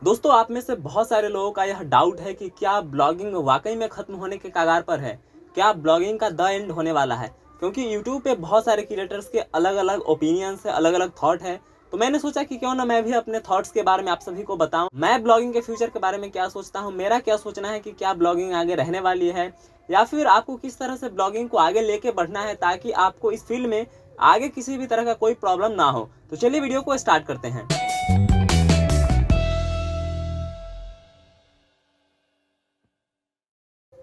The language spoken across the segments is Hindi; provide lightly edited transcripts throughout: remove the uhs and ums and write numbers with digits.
दोस्तों, आप में से बहुत सारे लोगों का यह डाउट है कि क्या ब्लॉगिंग वाकई में खत्म होने के कगार पर है। क्या ब्लॉगिंग का द एंड होने वाला है, क्योंकि यूट्यूब पे बहुत सारे क्रिएटर्स के अलग अलग ओपिनियंस है, अलग अलग थॉट है। तो मैंने सोचा कि क्यों ना मैं भी अपने थॉट्स के बारे में आप सभी को बताऊं, मैं ब्लॉगिंग के फ्यूचर के बारे में क्या सोचता हूं, मेरा क्या सोचना है कि क्या ब्लॉगिंग आगे रहने वाली है या फिर आपको किस तरह से ब्लॉगिंग को आगे लेके बढ़ना है ताकि आपको इस फील्ड में आगे किसी भी तरह का कोई प्रॉब्लम ना हो। तो चलिए वीडियो को स्टार्ट करते हैं।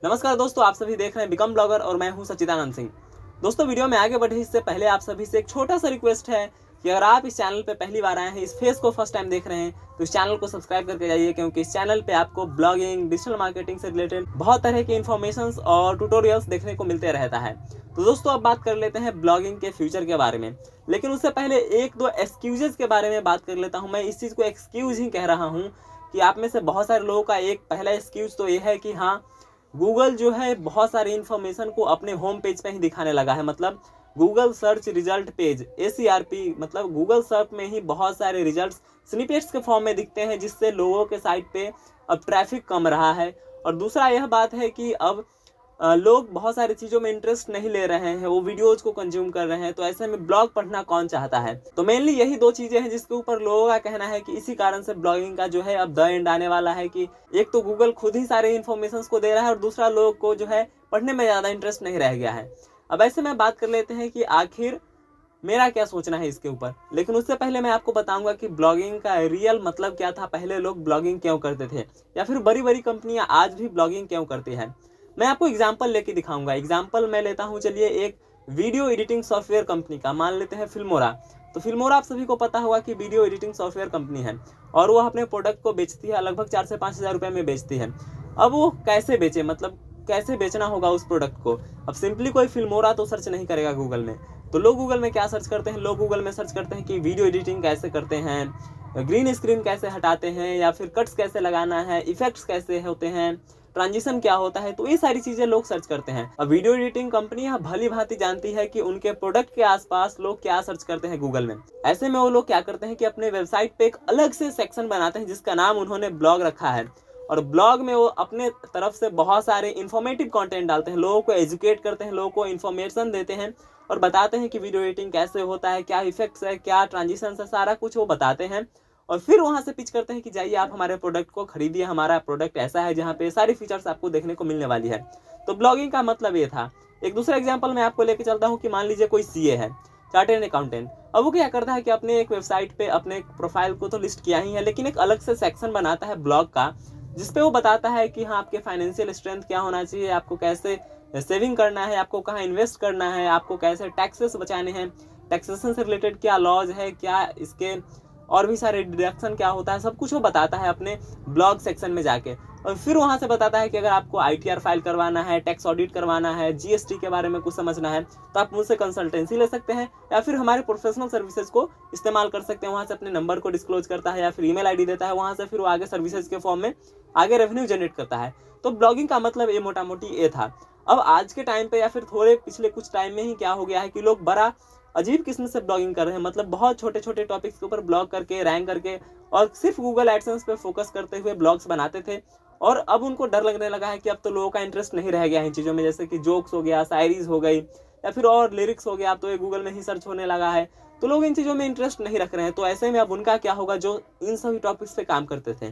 नमस्कार दोस्तों, आप सभी देख रहे हैं बिकम ब्लॉगर और मैं हूं सच्चिदानंद सिंह। दोस्तों, वीडियो में आगे बढ़े इससे पहले आप सभी से एक छोटा सा रिक्वेस्ट है कि अगर आप इस चैनल पे पहली बार आए हैं, इस फेस को फर्स्ट टाइम देख रहे हैं, तो इस चैनल को सब्सक्राइब करके जाइए, क्योंकि इस चैनल पे आपको ब्लॉगिंग, डिजिटल मार्केटिंग से रिलेटेड बहुत तरह के इन्फॉर्मेशन और ट्यूटोरियल्स देखने को मिलते रहता है। तो दोस्तों, अब बात कर लेते हैं ब्लॉगिंग के फ्यूचर के बारे में। लेकिन उससे पहले एक दो एक्सक्यूजेस के बारे में बात कर लेता हूँ। मैं इस चीज़ को एक्सक्यूज ही कह रहा हूँ कि आप में से बहुत सारे लोगों का एक पहला एक्सक्यूज तो ये है कि हाँ, गूगल जो है बहुत सारी इन्फॉर्मेशन को अपने होम पेज पे ही दिखाने लगा है। मतलब Google search result page, ACRP, मतलब गूगल सर्च में ही बहुत सारे रिजल्ट्स स्निपेट्स के फॉर्म में दिखते हैं, जिससे लोगों के साइट पे अब ट्रैफिक कम रहा है। और दूसरा यह बात है कि अब लोग बहुत सारी चीज़ों में इंटरेस्ट नहीं ले रहे हैं, वो वीडियोज को कंज्यूम कर रहे हैं। तो ऐसे में ब्लॉग पढ़ना कौन चाहता है। तो मेनली यही दो चीज़ें हैं जिसके ऊपर लोगों का कहना है कि इसी कारण से ब्लॉगिंग का जो है अब द एंड आने वाला है। कि एक तो गूगल खुद ही सारे इन्फॉर्मेशन को दे रहा है और दूसरा लोगों को जो है पढ़ने में ज़्यादा इंटरेस्ट नहीं रह गया है। अब ऐसे में बात कर लेते हैं कि आखिर मेरा क्या सोचना है इसके ऊपर। लेकिन उससे पहले मैं आपको बताऊंगा कि ब्लॉगिंग का रियल मतलब क्या था, पहले लोग ब्लॉगिंग क्यों करते थे, या फिर बड़ी बड़ी कंपनियां आज भी ब्लॉगिंग क्यों करती हैं। मैं आपको एग्जांपल लेके दिखाऊंगा। एग्जांपल मैं लेता हूं, चलिए, एक वीडियो एडिटिंग सॉफ्टवेयर कंपनी का मान लेते हैं फिल्मोरा। तो फिल्मोरा आप सभी को पता होगा कि वीडियो एडिटिंग सॉफ्टवेयर कंपनी है और वो अपने प्रोडक्ट को बेचती है, लगभग 4 से 5 हज़ार रुपये में बेचती है। अब वो कैसे बेचे, मतलब कैसे बेचना होगा उस प्रोडक्ट को। अब सिंपली कोई फिल्मोरा तो सर्च नहीं करेगा गूगल में। तो लोग गूगल में क्या सर्च करते हैं, लोग गूगल में सर्च करते हैं कि वीडियो एडिटिंग कैसे करते हैं, ग्रीन स्क्रीन कैसे हटाते हैं, या फिर कट्स कैसे लगाना है, इफेक्ट्स कैसे होते हैं, ट्रांजिशन क्या होता है। तो ये सारी चीजें लोग सर्च करते हैं। अब वीडियो एडिटिंग कंपनियां भली भांति जानती है कि उनके प्रोडक्ट के आसपास लोग क्या सर्च करते हैं गूगल में। ऐसे में वो लोग क्या करते हैं कि अपने वेबसाइट पे एक अलग से सेक्शन बनाते हैं जिसका नाम उन्होंने ब्लॉग रखा है। और ब्लॉग में वो अपने तरफ से बहुत सारे इंफॉर्मेटिव कंटेंट डालते हैं, लोगों को एजुकेट करते हैं, लोगों को इन्फॉर्मेशन देते हैं और बताते हैं कि वीडियो एडिटिंग कैसे होता है, क्या इफेक्ट्स है, क्या ट्रांजिशन है, सारा कुछ वो बताते हैं। और फिर वहां से पिच करते हैं कि जाइए आप हमारे प्रोडक्ट को खरीदिए, हमारा प्रोडक्ट ऐसा है जहाँ पे सारी फीचर्स आपको देखने को मिलने वाली है। तो ब्लॉगिंग का मतलब ये था। एक दूसरा एग्जाम्पल मैं आपको लेके चलता हूँ कि मान लीजिए कोई CA है, चार्टेड अकाउंटेंट। अब वो क्या करता है कि अपने एक वेबसाइट पे अपने प्रोफाइल को तो लिस्ट किया ही है, लेकिन एक अलग से सेक्शन बनाता है ब्लॉग का, जिसपे वो बताता है कि हाँ, आपके फाइनेंशियल स्ट्रेंथ क्या होना चाहिए, आपको कैसे सेविंग करना है, आपको कहाँ इन्वेस्ट करना है, आपको कैसे टैक्सेस बचाने हैं, टैक्सेशन से रिलेटेड क्या लॉज है, क्या इसके और भी सारे डिडक्शन क्या होता है, सब कुछ वो बताता है अपने ब्लॉग सेक्शन में जाके। और फिर वहाँ से बताता है कि अगर आपको ITR फाइल करवाना है, टैक्स ऑडिट करवाना है, GST के बारे में कुछ समझना है, तो आप मुझसे कंसल्टेंसी ले सकते हैं या फिर हमारे प्रोफेशनल सर्विसेज को इस्तेमाल कर सकते हैं। वहाँ से अपने नंबर को डिस्क्लोज करता है या फिर ईमेल ID देता है, वहाँ से फिर वो आगे सर्विसेज के फॉर्म में आगे रेवेन्यू जनरेट करता है। तो ब्लॉगिंग का मतलब ये मोटा मोटी ये था। अब आज के टाइम पे या फिर थोड़े पिछले कुछ टाइम में ही क्या हो गया है कि लोग बड़ा अजीब किस्म से ब्लॉगिंग कर रहे हैं। मतलब बहुत छोटे छोटे टॉपिक्स के ऊपर ब्लॉग करके, रैंक करके और सिर्फ गूगल एडसेंस पे फोकस करते हुए ब्लॉग्स बनाते थे। और अब उनको डर लगने लगा है कि अब तो लोगों का इंटरेस्ट नहीं रह गया है इन चीज़ों में, जैसे कि जोक्स हो गया, शायरीज हो गई या फिर और लिरिक्स हो गया, अब तो ये गूगल में ही सर्च होने लगा है। तो लोग इन चीज़ों में इंटरेस्ट नहीं रख रहे हैं। तो ऐसे में अब उनका क्या होगा जो इन सभी टॉपिक्स पे काम करते थे।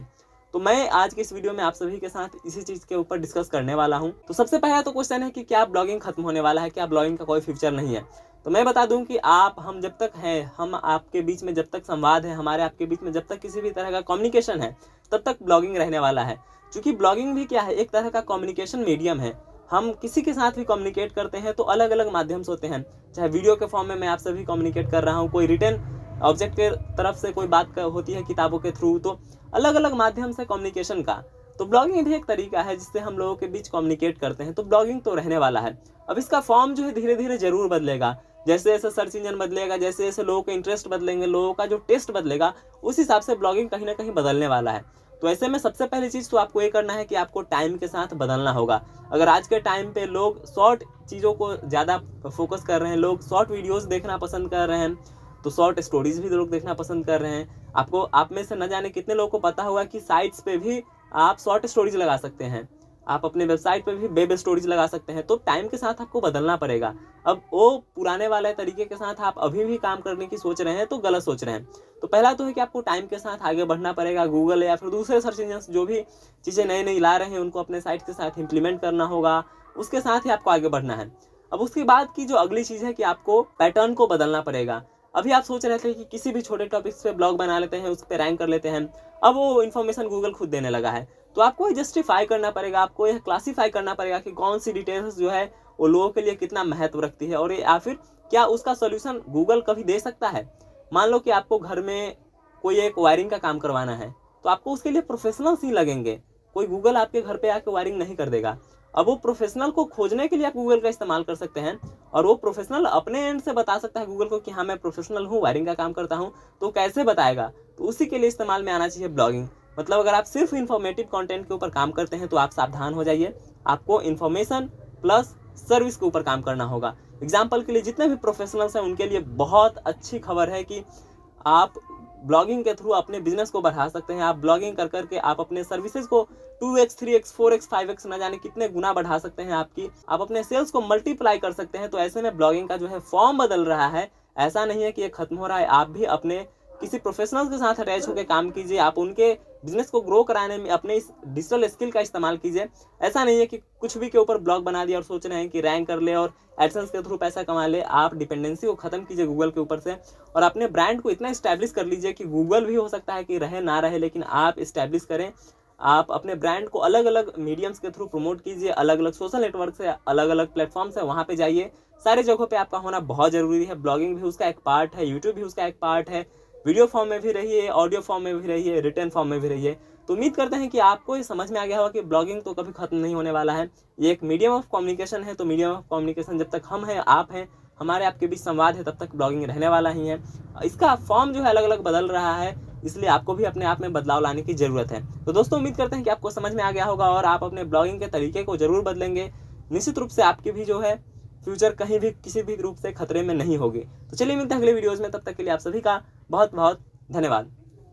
तो मैं आज के इस वीडियो में आप सभी के साथ इसी चीज़ के ऊपर डिस्कस करने वाला हूं। तो सबसे पहला तो क्वेश्चन है कि क्या ब्लॉगिंग खत्म होने वाला है, क्या ब्लॉगिंग का कोई फ्यूचर नहीं है। तो मैं बता दूं कि हम जब तक हैं, हम आपके बीच में जब तक संवाद है, हमारे आपके बीच में जब तक किसी भी तरह का कम्युनिकेशन है, तब तक ब्लॉगिंग रहने वाला है। क्योंकि ब्लॉगिंग भी क्या है, एक तरह का कम्युनिकेशन मीडियम है। हम किसी के साथ भी कम्युनिकेट करते हैं तो अलग अलग माध्यम से होते हैं। चाहे वीडियो के फॉर्म में मैं आपसे भी कम्युनिकेट कर रहा हूँ, कोई रिटर्न ऑब्जेक्ट के तरफ से कोई बात होती है किताबों के थ्रू, तो अलग अलग माध्यम से कम्युनिकेशन का। तो ब्लॉगिंग भी एक तरीका है जिससे हम लोगों के बीच कम्युनिकेट करते हैं। तो ब्लॉगिंग तो रहने वाला है। अब इसका फॉर्म जो है धीरे धीरे जरूर बदलेगा। जैसे जैसे सर्च इंजन बदलेगा, जैसे जैसे लोगों के इंटरेस्ट बदलेंगे, लोगों का जो टेस्ट बदलेगा, उस हिसाब से ब्लॉगिंग कहीं ना कहीं बदलने वाला है। तो ऐसे में सबसे पहली चीज़ तो आपको ये करना है कि आपको टाइम के साथ बदलना होगा। अगर आज के टाइम पे लोग शॉर्ट चीज़ों को ज़्यादा फोकस कर रहे हैं, लोग शॉर्ट वीडियोस देखना पसंद कर रहे हैं, तो शॉर्ट स्टोरीज भी लोग देखना पसंद कर रहे हैं। आपको आप में से न जाने कितने लोगों को पता होगा कि साइट्स पे भी आप शॉर्ट स्टोरीज लगा सकते हैं, आप अपने वेबसाइट पे भी वेब स्टोरीज लगा सकते हैं। तो टाइम के साथ आपको बदलना पड़ेगा। अब वो पुराने वाले तरीके के साथ आप अभी भी काम करने की सोच रहे हैं तो गलत सोच रहे हैं। तो पहला तो है कि आपको टाइम के साथ आगे बढ़ना पड़ेगा। गूगल या फिर दूसरे सर्च इंजन जो भी चीज़ें नई नई ला रहे हैं उनको अपने साइट के साथ इम्प्लीमेंट करना होगा, उसके साथ ही आपको आगे बढ़ना है। अब उसके बाद की जो अगली चीज़ है कि आपको पैटर्न को बदलना पड़ेगा। अभी आप सोच रहे थे कि किसी भी छोटे टॉपिक्स पे ब्लॉग बना लेते हैं, उस पर रैंक कर लेते हैं, अब वो इन्फॉर्मेशन गूगल खुद देने लगा है। तो आपको ये जस्टिफाई करना पड़ेगा, आपको यह क्लासीफाई करना पड़ेगा कि कौन सी डिटेल्स जो है वो लोगों के लिए कितना महत्व रखती है, और या फिर क्या उसका सोल्यूशन गूगल कभी दे सकता है। मान लो कि आपको घर में कोई एक वायरिंग का काम करवाना है, तो आपको उसके लिए प्रोफेशनल्स ही लगेंगे, कोई गूगल आपके घर पे आके वायरिंग नहीं कर देगा। अब वो प्रोफेशनल को खोजने के लिए आप गूगल का इस्तेमाल कर सकते हैं, और वो प्रोफेशनल अपने एंड से बता सकता है गूगल को कि हाँ मैं प्रोफेशनल हूँ, वायरिंग का काम करता हूँ। तो कैसे बताएगा, तो उसी के लिए इस्तेमाल में आना चाहिए ब्लॉगिंग। मतलब अगर आप सिर्फ इन्फॉर्मेटिव कंटेंट के ऊपर काम करते हैं तो आप सावधान हो जाइए, आपको इन्फॉर्मेशन प्लस सर्विस के ऊपर काम करना होगा। एग्जाम्पल के लिए जितने भी प्रोफेशनल्स हैं उनके लिए बहुत अच्छी खबर है कि आप ब्लॉगिंग के थ्रू अपने बिजनेस को बढ़ा सकते हैं। आप ब्लॉगिंग कर करके आप अपने सर्विसेज को 2x 3x 4x 5x न जाने कितने गुना बढ़ा सकते हैं। आप अपने सेल्स को मल्टीप्लाई कर सकते हैं। तो ऐसे में ब्लॉगिंग का जो है फॉर्म बदल रहा है, ऐसा नहीं है कि ये खत्म हो रहा है। आप भी अपने किसी प्रोफेशनल्स के साथ अटैच होकर काम कीजिए, आप उनके बिजनेस को ग्रो कराने में अपने इस डिजिटल स्किल का इस्तेमाल कीजिए। ऐसा नहीं है कि कुछ भी के ऊपर ब्लॉग बना दिया और सोच रहे हैं कि रैंक कर ले और एडसेंस के थ्रू पैसा कमा ले। आप डिपेंडेंसी को खत्म कीजिए गूगल के ऊपर से, और अपने ब्रांड को इतना इस्टेब्लिश कर लीजिए कि गूगल भी हो सकता है कि रहे ना रहे, लेकिन आप इस्टेब्लिश करें। आप अपने ब्रांड को अलग अलग मीडियम्स के थ्रू प्रमोट कीजिए, अलग अलग सोशल नेटवर्क से, अलग अलग प्लेटफॉर्म्स है वहाँ पे जाइए। सारे जगहों पे आपका होना बहुत जरूरी है। ब्लॉगिंग भी उसका एक पार्ट है, यूट्यूब भी उसका एक पार्ट है। वीडियो फॉर्म में भी रहिए, ऑडियो फॉर्म में भी रहिए, रिटर्न फॉर्म में भी रहिए। तो उम्मीद करते हैं कि आपको ये समझ में आ गया होगा कि ब्लॉगिंग तो कभी खत्म नहीं होने वाला है। ये एक मीडियम ऑफ कम्युनिकेशन है। तो मीडियम ऑफ कम्युनिकेशन जब तक हम हैं, आप हैं, हमारे आपके बीच संवाद है, तब तक ब्लॉगिंग रहने वाला ही है। इसका फॉर्म जो है अलग अलग बदल रहा है, इसलिए आपको भी अपने आप में बदलाव लाने की जरूरत है। तो दोस्तों उम्मीद करते हैं कि आपको समझ में आ गया होगा और आप अपने ब्लॉगिंग के तरीके को जरूर बदलेंगे। निश्चित रूप से आपकी भी जो है फ्यूचर कहीं भी किसी भी रूप से खतरे में नहीं होगी। तो चलिए मिलते हैं अगले वीडियोज में, तब तक के लिए आप सभी का बहुत बहुत धन्यवाद।